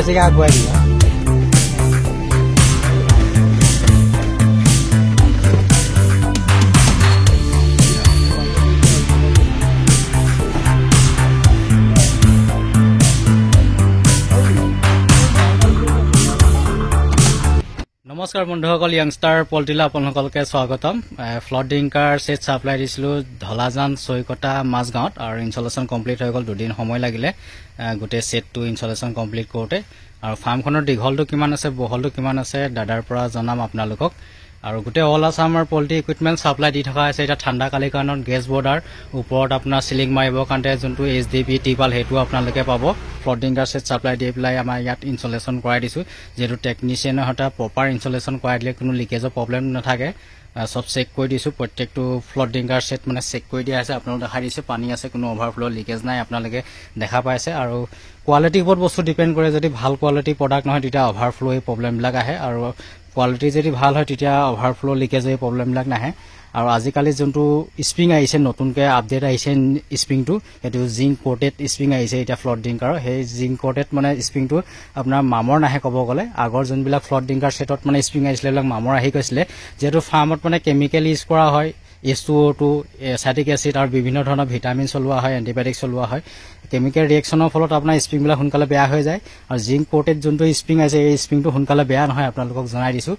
বেছিকৈ আগুৱাই দিবা। নমস্কাৰ বন্ধুসকল, য়াংষ্টাৰ পল্টিলা আপোনালোককে স্বাগতম। ফ্লড ড্ৰিংকাৰ ছেট ছাপ্লাই দিছিলোঁ ধলাজান চৈকটা মাজগাঁৱত, আৰু ইনষ্টলেশ্যন কমপ্লিট হৈ গ'ল। 2 দিন সময় লাগিলে গোটেই ছেটটো ইনষ্টলেশ্যন কমপ্লিট কৰোঁতে। আৰু ফাৰ্মখনৰ দীঘলটো কিমান আছে, বহলটো কিমান আছে দাদাৰ পৰা জনাম আপোনালোকক। আৰু গোটেই অল আছামৰ পল্ট্ৰি ইকুইপমেণ্ট ছাপ্লাই দি থকা হৈছে। এতিয়া ঠাণ্ডা কালিৰ কাৰণত গেছ বৰ্ডাৰ ওপৰত আপোনাৰ চিলিং মাৰিবৰ কাৰণে যোনটো HDP টিপাল সেইটো আপোনালোকে পাব। ফ্লড ড্ৰিংকাৰ ছেট ছাপ্লাই দি পেলাই আমাৰ ইয়াত ইনষ্টলেশ্যন কৰাই দিছোঁ। যিহেতু টেকনিচিয়ানৰ সৈতে প্ৰপাৰ ইনষ্টলেশ্যন কৰাই দিলে কোনো লিকেজৰ প্ৰব্লেম নাথাকে। সব চেক কৰি দিছোঁ। প্ৰত্যেকটো ফ্লড ড্ৰিংকাৰ ছেট মানে চেক কৰি দিয়া আছে। আপোনালোকে দেখাই দিছে পানী আছে, কোনো অভাৰফ্ল' লিকেজ নাই, আপোনালোকে দেখা পাইছে। আৰু কোৱালিটিৰ ওপৰত বস্তু ডিপেণ্ড কৰে। যদি ভাল কোৱালিটি প্ৰডাক্ট নহয় তেতিয়া অভাৰফ্ল' এই প্ৰব্লেমবিলাক আহে, আৰু কোৱালিটি যদি ভাল হয় তেতিয়া অভাৰফ্ল' লিকেজ এই প্ৰব্লেমবিলাক নাহে। আৰু আজিকালি যোনটো স্প্ৰিং আহিছে, নতুনকৈ আপডেট আহিছে স্প্ৰিংটো, সেইটো জিংক কোটেড স্প্ৰিং আহিছে এতিয়া ফ্লড ড্ৰিংকাৰৰ। সেই জিংক কোটেড মানে স্প্ৰিংটো আপোনাৰ মামৰ নাহে ক'ব গ'লে। আগৰ যোনবিলাক ফ্লড ড্ৰিংকাৰ ছেটত মানে স্প্ৰিং আহিছিলে এইবিলাক মামৰ আহি গৈছিলে। যিহেতু ফাৰ্মত মানে কেমিকেল ইউজ কৰা হয়, H2O2, এচাইটিক এচিড আৰু বিভিন্ন ধৰণৰ ভিটামিন চলোৱা হয়, এণ্টিবায়'টিক চলোৱা হয়। কেমিকেল ৰিয়েকশ্যনৰ ফলত আপোনাৰ স্প্ৰিংবিলাক সোনকালে বেয়া হৈ যায়। আৰু জিংক কোটেড যোনটো স্প্ৰিং আছে এই স্প্ৰিংটো সোনকালে বেয়া নহয়, আপোনালোকক জনাই দিছোঁ।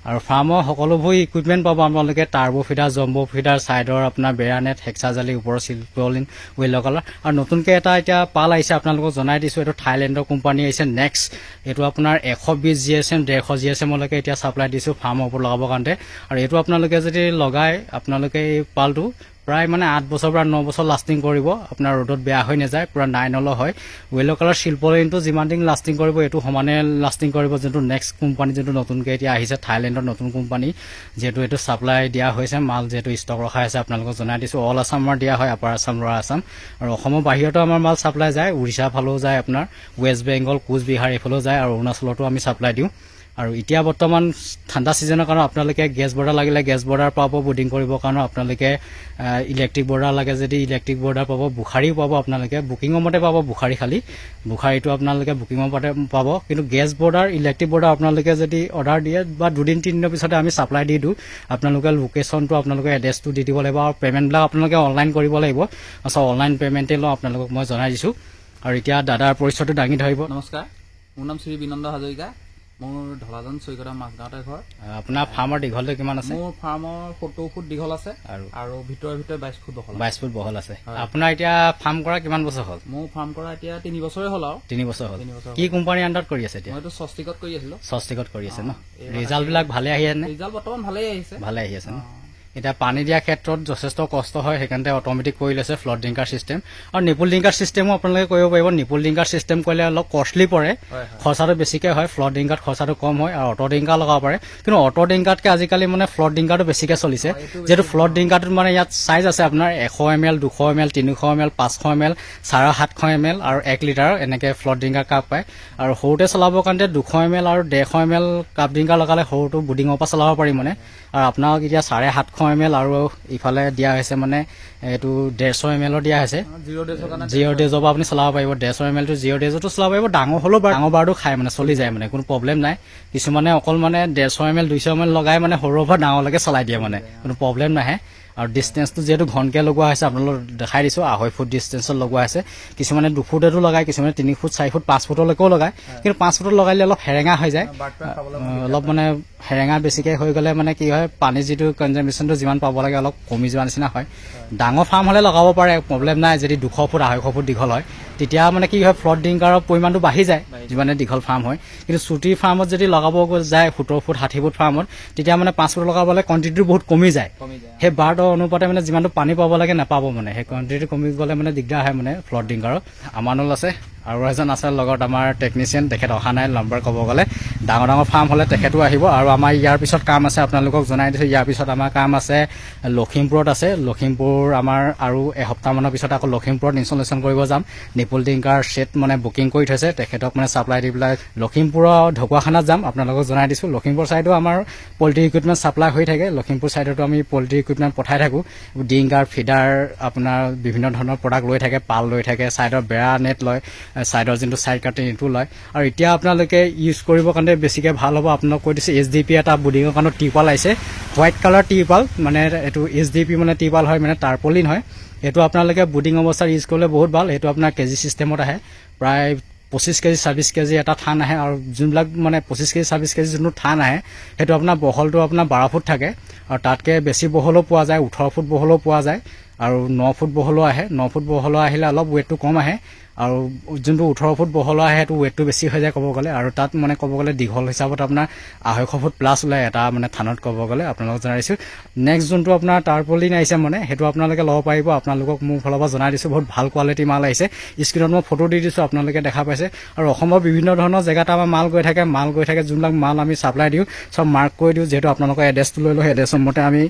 আৰু ফাৰ্মৰ সকলোবোৰ ইকুইপমেণ্ট পাব আপোনালোকে। টাৰ্বো ফিডাৰ, জম্বো ফিডাৰ, ছাইডৰ আপোনাৰ বেৰানেট, হেক্সাজালি, ওপৰৰ চিলপলিন, ৱেলৰ কালাৰ। আৰু নতুনকৈ এটা এতিয়া পাল আহিছে, আপোনালোকক জনাই দিছোঁ। এইটো থাইলেণ্ডৰ কোম্পানী আহিছে নেক্সট। এইটো আপোনাৰ 120 GSM, 150 GSMলৈকে এতিয়া ছাপ্লাই দিছোঁ ফাৰ্মৰ ওপৰত লগাবৰ কাৰণে। আৰু এইটো আপোনালোকে যদি লগাই আপোনালোকে এই পালটো প্ৰায় মানে 8 বছৰৰ পৰা 9 বছৰ লাষ্টিং কৰিব। আপোনাৰ ৰ'দত বেয়া হৈ নাযায়, পূৰা 9 হয়। ৱেলৰ কালাৰ চিলপলিনটো যিমান দিন লাষ্টিং কৰিব এইটো সমানে লাষ্টিং কৰিব। যোনটো নেক্সট কোম্পানী যোনটো নতুনকৈ এতিয়া আহিছে থাইলেণ্ডৰ নতুন কোম্পানী, যিহেতু এইটো ছাপ্লাই দিয়া হৈছে, মাল যিহেতু ষ্টক ৰখা হৈছে আপোনালোকক জনাই দিছোঁ। অল আছামৰ দিয়া হয়, আপাৰ আছাম, লোৱাৰ আছাম। আৰু অসমৰ বাহিৰতো আমাৰ মাল ছাপ্লাই যায়। উৰিষ্যা ফালেও যায়, আপোনাৰ ৱেষ্ট বেংগল, কোচবিহাৰ এইফালেও যায়, আৰু অৰুণাচলতো আমি ছাপ্লাই দিওঁ। আৰু এতিয়া বৰ্তমান ঠাণ্ডা ছিজনৰ কাৰণে আপোনালোকে গেছ বৰ্ডাৰ লাগিলে গেছ বৰ্ডাৰ পাব। বুডিং কৰিবৰ কাৰণে আপোনালোকে ইলেক্ট্ৰিক বৰ্ডাৰ লাগে যদি ইলেক্ট্ৰিক বৰ্ডাৰ পাব। বুখাৰীও পাব আপোনালোকে, বুকিঙৰ মতে পাব বুখাৰী। খালী বুখাৰীটো আপোনালোকে বুকিঙৰ মতে পাব। কিন্তু গেছ বৰ্ডাৰ, ইলেক্ট্ৰিক বৰ্ডাৰ আপোনালোকে যদি অৰ্ডাৰ দিয়ে বা 2-3 দিনৰ পিছতে আমি ছাপ্লাই দি দিওঁ। আপোনালোকে লোকেশ্যনটো, আপোনালোকে এড্ৰেছটো দি দিব লাগিব, আৰু পে'মেণ্টবিলাক আপোনালোকে অনলাইন কৰিব লাগিব। আচ্ছা, অনলাইন পে'মেণ্টে লওঁ, আপোনালোকক মই জনাই দিছোঁ। আৰু এতিয়া দাদাৰ পৰিচয়টো দাঙি ধৰিব। নমস্কাৰ, মোৰ নাম শ্ৰী বিনন্দ হাজৰিকা। মোৰ ধলাজান চৈকটা মাজগাঁৱতে ঘৰ। আপোনাৰ ফাৰ্মৰ দীঘলটো কিমান আছে? মোৰ ফাৰ্মৰ 70 ফুট দীঘল আছে, আৰু ভিতৰে 22 ফুট বহল। 22 ফুট বহল আছে। আপোনাৰ এতিয়া ফাৰ্ম কৰা কিমান বছৰ হ'ল? মোৰ ফাৰ্ম কৰা এতিয়া 3 বছৰে হ'ল। আৰু 3 বছৰ হ'ল। কি কোম্পানীৰ আণ্ডাৰত কৰি আছে এতিয়া? মইতো স্বস্তিকত কৰি আছিলোঁ। স্বস্তিকত কৰি আছে ন? ৰিজাল্টবিলাক ভালে আহি আছে নে? ৰিজাল্ট বৰ্তমান ভালেই আহিছে। ভালে আহি আছে ন? এতিয়া পানী দিয়াৰ ক্ষেত্ৰত যথেষ্ট কষ্ট হয়, সেইকাৰণে অট'মেটিক কৰি লৈছে ফ্লড ড্ৰিংকাৰ ছিষ্টেম। আৰু নিপুল ড্ৰিংকাৰ ছিষ্টেমো আপোনালোকে কৰিব পাৰিব। নিপুল ড্ৰিংকাৰ ছিষ্টেম কৰিলে অলপ কষ্টলি পৰে, খৰচাটো বেছিকৈ হয়। ফ্লড ড্ৰিংকাৰত খৰচাটো কম হয়, আৰু অট' ড্ৰিংকাৰ লগাব পাৰে। কিন্তু অট' ড্ৰিংকাৰতকৈ আজিকালি মানে ফ্লড ড্ৰিংকাৰটো বেছিকৈ চলিছে। যিহেতু ফ্লড ড্ৰিংকাৰটোত মানে ইয়াত চাইজ আছে আপোনাৰ 100 ml, 200 ml, 300 ml, 500 ml, 750 ml আৰু 1 লিটাৰ এনেকৈ ফ্লড ড্ৰিংকাৰ কাপ পায়। আৰু সৰুতে চলাবৰ কাৰণে 200 ml আৰু 150 ml কাপ ড্ৰিংকাৰ লগালে সৰুটো বুডিঙৰ পৰা চলাব পাৰি মানে। আৰু আপোনাক এতিয়া 750 ml আৰু ইফালে দিয়া হৈছে মানে এইটো 150 ml দিয়া হৈছে। 0 ডেজৰ পৰা আপুনি চলাব পাৰিব। 150 ml 0 ডেজতো চলাব পাৰিব। ডাঙৰ হ'লেও ডাঙৰ বাৰটো খাই মানে চলি যায় মানে, কোনো প্ৰব্লেম নাই। কিছুমানে অকল মানে 150 ml 200 ml লগাই মানে সৰুৰ পৰা ডাঙৰলৈকে চলাই দিয়ে মানে, কোনো প্ৰব্লেম নাহে। আৰু ডিষ্টেঞ্চটো যিহেতু ঘনকৈ লগোৱা হৈছে, আপোনালোকক দেখাই দিছোঁ 2.5 ফুট ডিষ্টেঞ্চত লগোৱা হৈছে। কিছুমানে 2 ফুটতো লগায়, কিছুমানে 3 ফুট, 4 ফুট, 5 ফুটলৈকেও লগায়। কিন্তু 5 ফুটত লগালে অলপ সেৰেঙা হৈ যায়, অলপ মানে সেৰেঙা বেছিকৈ হৈ গ'লে মানে কি হয়, পানী যিটো কনজাম্পশ্যনটো যিমান পাব লাগে অলপ কমি যোৱা নিচিনা হয়। ডাঙৰ ফাৰ্ম হ'লে লগাব পাৰে, প্ৰব্লেম নাই। যদি 200 ফুট 250 ফুট দীঘল হয় তেতিয়া মানে কি হয়, ফ্লড ড্ৰিংকাৰৰ পৰিমাণটো বাঢ়ি যায় যিমানে দীঘল ফাৰ্ম হয়। কিন্তু চুটি ফাৰ্মত যদি লগাব যায় 70 ফুট 60 ফুট ফাৰ্মত, তেতিয়া মানে 5 ফুট লগাবলৈ কোৱাণ্টিটিটো বহুত কমি যায়। সেই বাৰটো অনুপাতে মানে যিমানটো পানী পাব লাগে নাপাব মানে, সেই কোৱাণ্টিটি কমি গ'লে মানে দিগদাৰ হয় মানে ফ্লড ড্ৰিংকাৰত। আমানুল আছে, আৰু এজন আছে লগত আমাৰ টেকনিচিয়ান, তেখেত অহা নাই নম্বৰ ক'ব গ'লে। ডাঙৰ ডাঙৰ ফাৰ্ম হ'লে তেখেতো আহিব। আৰু আমাৰ ইয়াৰ পিছত কাম আছে, আপোনালোকক জনাই দিছোঁ। ইয়াৰ পিছত আমাৰ কাম আছে লখিমপুৰত আছে। লখিমপুৰ আমাৰ আৰু এসপ্তাহমানৰ পিছত আকৌ লখিমপুৰত ইনষ্টলেশ্যন কৰিব যাম। নিপুল ড্ৰিংকাৰ ছেট মানে বুকিং কৰি থৈছে, তেখেতক মানে ছাপ্লাই দি পেলাই লখিমপুৰৰ ঢকুৱাখানাত যাম। আপোনালোকক জনাই দিছোঁ লখিমপুৰ ছাইডো আমাৰ পল্ট্ৰি ইকুইপমেণ্ট ছাপ্লাই হৈ থাকে। লখিমপুৰ ছাইডতো আমি পল্ট্ৰি ইকুইপমেণ্ট পঠাই থাকোঁ। ড্ৰিংকাৰ, ফিডাৰ, আপোনাৰ বিভিন্ন ধৰণৰ প্ৰডাক্ট লৈ থাকে, পাল লৈ থাকে, ছাইডৰ বেৰা নেট লয়, সাইডৰ যোনটো সাইড কাটিং এইটো লয় আৰু এতিয়া আপোনালোকে ইউজ কৰিবৰ কাৰণে বেছিকৈ ভাল হ'ব আপোনালোক কৈ দিছোঁ HDP এটা বুডিঙৰ কাৰণে টিপাল আহিছে হোৱাইট কালাৰ টিপাল মানে এইটো HDP মানে টিপাল হয় মানে টাৰ্পলিন হয় এইটো আপোনালোকে বুডিং অৱস্থাত ইউজ কৰিলে বহুত ভাল এইটো আপোনাৰ কেজি চিষ্টেমত আহে প্ৰায় 25 কেজি 26 কেজি এটা থান আহে আৰু যোনবিলাক মানে 25 কেজি 26 কেজি যোনটো থান আহে সেইটো আপোনাৰ বহলটো আপোনাৰ 12 ফুট থাকে আৰু তাতকৈ বেছি বহলো পোৱা যায় 18 ফুট বহলো পোৱা যায় আৰু 9 ফুট বহলো আহে 9 ফুট বহলো আহিলে অলপ ৱেটটো কম আহে আৰু যোনটো 18 ফুট বহলো আহে সেইটো ৱেটটো বেছি হৈ যায় ক'ব গ'লে আৰু তাত মানে ক'ব গ'লে দীঘল হিচাপত আপোনাৰ 250 ফুট প্লাছ ওলাই এটা মানে থানত ক'ব গ'লে আপোনালোকক জনাইছোঁ নেক্সট যোনটো আপোনাৰ টাৰ্পলিন আহিছে মানে সেইটো আপোনালোকে ল'ব পাৰিব আপোনালোকক মোৰ ফালৰ পৰা জনাই দিছোঁ বহুত ভাল কোৱালিটি মাল আহিছে স্ক্ৰীনত মই ফটো দি দিছোঁ আপোনালোকে দেখা পাইছে আৰু অসমৰ বিভিন্ন ধৰণৰ জেগাত আমাৰ মাল গৈ থাকে যোনবিলাক মাল আমি ছাপ্লাই দিওঁ চব মাৰ্ক কৰি দিওঁ যিহেতু আপোনালোকৰ এড্ৰেছটো লৈ লওঁ এড্ৰেছৰ মতে আমি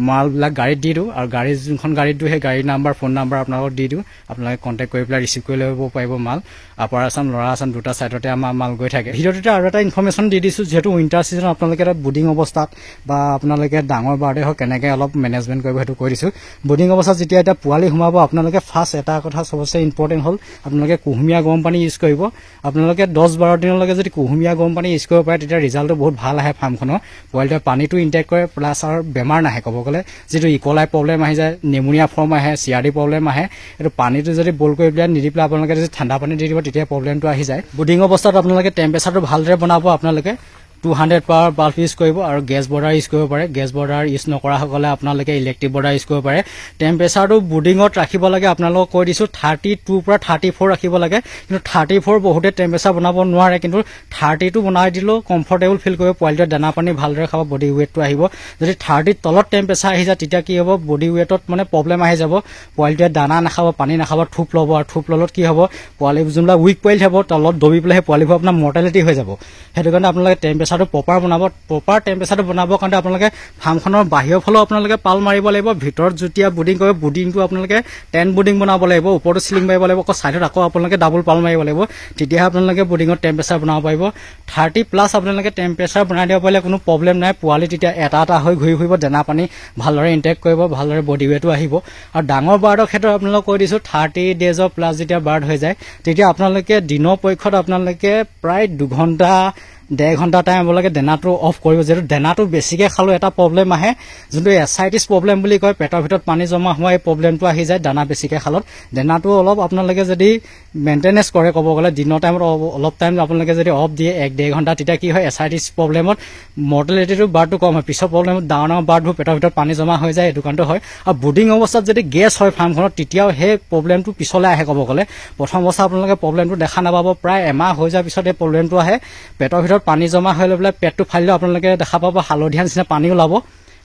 মালবিলাক গাড়ীত দি দিওঁ আৰু গাড়ী যোনখন গাড়ীত দিওঁ সেই গাড়ীৰ নাম্বাৰ ফোন নাম্বাৰ আপোনালোকক দি দিওঁ আপোনালোকে কণ্টেক্ট কৰি পেলাই ৰিচিভ কৰি ল'ব পাৰিব মাল আপাৰ আছাম ল'ৰা আছাম দুটা ছাইডতে আমাৰ মাল গৈ থাকে ভিডিঅ'টোতে আৰু এটা ইনফৰমেশ্যন দি দিছোঁ যিহেতু উইণ্টাৰ ছিজন আপোনালোকে এটা বুডিং অৱস্থাত বা আপোনালোকে ডাঙৰ বাৰ্থডে হওক কেনেকৈ অলপ মেনেজমেণ্ট কৰিব সেইটো কৈ দিছোঁ বুডিং অৱস্থাত যেতিয়া এতিয়া পোৱালি সোমাব আপোনালোকে ফাৰ্ষ্ট এটা কথা চবচে ইম্পৰ্টেণ্ট হ'ল আপোনালোকে কুহুমীয়া গৰম পানী ইউজ কৰিব আপোনালোকে 10-12 দিনলৈকে যদি কুহুমীয়া গৰম পানী ইউজ কৰিব পাৰে তেতিয়া ৰিজাল্টটো বহুত ভাল আহে ফাৰ্মখনৰ পোৱালিটোৱে পানীটো ইনটেক কৰে প্লাছ আৰু বেমাৰ নাহে ক'ব গ'লে যিটো ইকলাই প্ৰব্লেম আহি যায় নেমুনিয়া ফৰ্ম আহে CRD প্ৰব্লেম আহে এইটো পানীটো যদি বইল কৰি পেলাই নিদি পেলাই আপোনালোকে যদি ঠাণ্ডা পানী দি দিব তেতিয়া প্ৰব্লেমটো আহি যায় বুডিং অৱস্থাত আপোনালোকে টেম্পাৰেচাৰটো ভালদৰে বনাব আপোনালোকে 200 পাৱাৰ বাল্ব ইউজ কৰিব আৰু গেছ বৰ্ডাৰ ইউজ কৰিব পাৰে গেছ বৰ্ডাৰ ইউজ নকৰাসকলে আপোনালোকে ইলেক্ট্ৰিক বৰ্ডাৰ ইউজ কৰিব পাৰে টেম্পাৰেচাৰটো বুডিঙত ৰাখিব লাগে আপোনালোকক কৈ দিছোঁ 32 পৰা 34 ৰাখিব লাগে কিন্তু 34 বহুতে টেম্পাৰেচাৰ বনাব নোৱাৰে কিন্তু 32 বনাই দিলেও কমফৰ্টেবল ফিল কৰিব পোৱালিটোৱে দানা পানী ভালদৰে খাব বডি ৱেটটো আহিব যদি 30 তলত টেম্পাৰেচাৰ আহি যায় তেতিয়া কি হ'ব বডি ৱেটত মানে প্ৰব্লেম আহি যাব পোৱালিটোৱে দানা নাখাব পানী নাখাব থুপ ল'ব আৰু থুপ ল'লত কি হ'ব পোৱালি যোনবিলাক উইক পোৱালি থাকিব তলত দবি পেলাই সেই পোৱালিবোৰ আপোনাৰ মৰ্টেলিটি হৈ যাব সেইটো কাৰণে আপোনালোকে টেম্পাৰেচাৰটো প্ৰপাৰ বনাব প্ৰপাৰ টেম্পাৰেচাৰটো বনাবৰ কাৰণে আপোনালোকে ফাৰ্মখনৰ বাহিৰৰ ফালেও আপোনালোকে পাল মাৰিব লাগিব ভিতৰত যেতিয়া বুডিং কৰিব বুডিংটো আপোনালোকে 10 বুডিং বনাব লাগিব ওপৰতো চিলিং মাৰিব লাগিব আকৌ ছাইডত আকৌ আপোনালোকে ডাবল পাল মাৰিব লাগিব তেতিয়াহে আপোনালোকে বুডিঙত টেম্পাৰেচাৰ বনাব পাৰিব 30 প্লাছ আপোনালোকে টেম্পাৰেচাৰ বনাই দিব পাৰিলে কোনো প্ৰব্লেম নাই পোৱালি তেতিয়া এটা হৈ ঘূৰি ফুৰিব দানা পানী ভালদৰে ইনটেক কৰিব ভালদৰে বডি ৱেটো আহিব আৰু ডাঙৰ বাৰ্ডৰ ক্ষেত্ৰত আপোনালোকক কৈ দিছোঁ 30 ডেজৰ প্লাছ যেতিয়া বাৰ্ড হৈ যায় তেতিয়া আপোনালোকে দিনৰ পক্ষত আপোনালোকে প্ৰায় 2 ঘণ্টা 1.5 ঘণ্টা টাইম আপোনালোকে দানাটো অফ কৰিব যিহেতু দানাটো বেছিকৈ খালেও এটা প্ৰব্লেম আহে যোনটো এছাইটিছ প্ৰব্লেম বুলি কয় পেটৰ ভিতৰত পানী জমা হোৱা এই প্ৰব্লেমটো আহি যায় দানা বেছিকৈ খালত দানাটো অলপ আপোনালোকে যদি মেইনটেনেঞ্চ কৰে ক'ব গ'লে দিনৰ টাইমত অলপ টাইম আপোনালোকে যদি অফ দিয়ে 1.5 ঘণ্টা তেতিয়া কি হয় এছাইটিছ প্ৰব্লেমত মৰ্টেলিটিটো বাৰ্ডটো কম হয় পিছৰ প্ৰব্লেমত ডাঙৰ বাৰ্ডবোৰ পেটৰ ভিতৰত পানী জমা হৈ যায় এইটো কাৰণটো হয় আৰু বুডিং অৱস্থাত যদি গেছ হয় ফাৰ্মখনত তেতিয়াও সেই প্ৰব্লেমটো পিছলৈ আহে ক'ব গ'লে প্ৰথম অৱস্থা আপোনালোকে প্ৰব্লেমটো দেখা নাপাব প্ৰায় এমাহ হৈ যোৱাৰ পিছত এই প্ৰব্লেমটো আহে পেটৰ ভিতৰত পানী জমা হৈ লৈ পেলাই পেটটো ফালিলেও আপোনালোকে দেখা পাব হালধীয়া নিচিনা পানী ওলাব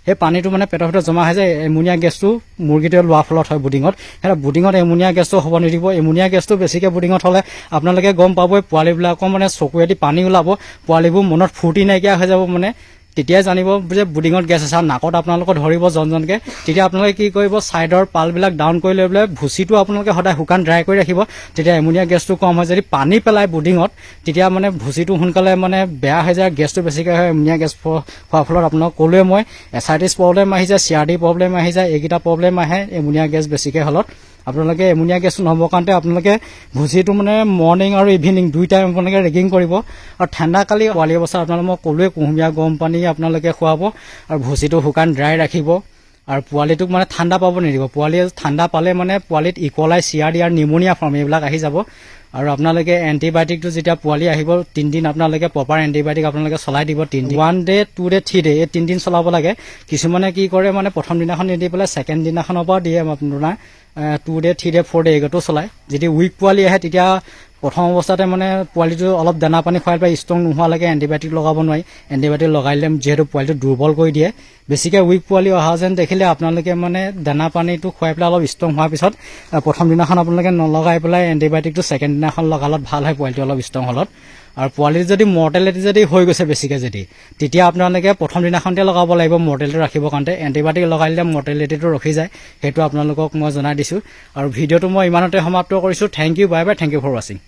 সেই পানীটো মানে পেটৰ ভিতৰত জমা হৈ যায় এমোনিয়া গেছটো মুৰ্গীটোৱে লোৱাৰ ফলত হয় বুডিঙত সেই বুডিঙত এমোনিয়া গেছটো হ'ব নিদিব এমোনিয়া গেছটো বেছিকৈ বুডিঙত হ'লে আপোনালোকে গম পাবই পোৱালিবিলাকৰ মানে চকুৱেদি পানী ওলাব পোৱালিবোৰ মনত ফূৰ্তি নাইকিয়া হৈ যাব মানে তেতিয়াই জানিব যে বুডিঙত গেছ আছে নাকত আপোনালোকক ধৰিব জনজনকৈ তেতিয়া আপোনালোকে কি কৰিব ছাইডৰ পালবিলাক ডাউন কৰি লৈ পেলাই ভুচিটো আপোনালোকে সদায় শুকান ড্ৰাই কৰি ৰাখিব তেতিয়া এমোনিয়া গেছটো কম হয় যদি পানী পেলাই বুডিঙত তেতিয়া মানে ভুচিটো সোনকালে মানে বেয়া হৈ যায় গেছটো বেছিকৈ হয় এমোনিয়া গেছ হোৱাৰ ফলত আপোনালোকক ক'লোৱে মই এছাইটিছ প্ৰব্লেম আহি যায় CRD প্ৰব্লেম আহি যায় এইকেইটা প্ৰব্লেম আহে এমোনিয়া গেছ বেছিকৈ হ'লত আপোনালোকে এমোনিয়া গেছটো নহ'বৰ কাৰণে আপোনালোকে ভুচিটো মানে মৰ্ণিং আৰু ইভিনিং 2 টাইম আপোনালোকে ৰেগিং কৰিব আৰু ঠাণ্ডাকালি পোৱালি অৱস্থাত আপোনালোকে মই ক'লোৱে কুহুমীয়া গৰম পানী আপোনালোকে খুৱাব আৰু ভুচিটো শুকান ড্ৰাই ৰাখিব আৰু পোৱালিটোক মানে ঠাণ্ডা পাব নিদিব পোৱালিয়ে ঠাণ্ডা পালে মানে পোৱালিত ইকলাই CRD আৰু নিউমনিয়া ফৰ্ম এইবিলাক আহি যাব আৰু আপোনালোকে এণ্টিবায়'টিকটো যেতিয়া পোৱালি আহিব 3 দিন আপোনালোকে প্ৰপাৰ এণ্টিবায়'টিক আপোনালোকে চলাই দিব 3 দিন 1 ডে 2 ডে 3 ডে এই 3 দিন চলাব লাগে কিছুমানে কি কৰে মানে প্ৰথম দিনাখন নিদি পেলাই ছেকেণ্ড দিনাখনৰ পৰা দিয়ে আপোনাৰ 2 ডে 3 ডে 4 ডে এইটো চলায় যদি উইক পোৱালি আহে তেতিয়া প্ৰথম অৱস্থাতে মানে পোৱালিটো অলপ দানা পানী খুৱাই পেলাই ষ্ট্ৰং নোহোৱালৈকে এণ্টিবায়'টিক লগাব নোৱাৰি এণ্টিবায়'টিক লগাই দিলে যিহেতু পোৱালিটো দুৰ্বল কৰি দিয়ে বেছিকৈ উইক পোৱালি অহা যেন দেখিলে আপোনালোকে মানে দানা পানীটো খুৱাই পেলাই অলপ ষ্ট্ৰং হোৱাৰ পিছত প্ৰথম দিনাখন আপোনালোকে নলগাই পেলাই এণ্টিবায়'টিকটো ছেকেণ্ড দিনাখন লগালত ভাল হয় পোৱালিটো অলপ ষ্ট্ৰং হ'লত আৰু পোৱালিৰ যদি মৰ্টেলিটি যদি হৈ গৈছে বেছিকৈ যদি তেতিয়া আপোনালোকে প্ৰথম দিনাখনতে লগাব লাগিব মৰ্টেলিটি ৰাখিবৰ কাৰণে এণ্টিবায়'টিক লগাই দিলে মৰ্টেলিটিটো ৰখি যায় সেইটো আপোনালোকক মই জনাই দিছোঁ আৰু ভিডিঅ'টো মই ইমানতে সমাপ্ত কৰিছোঁ thank you bye bye thank you for ৱাচিং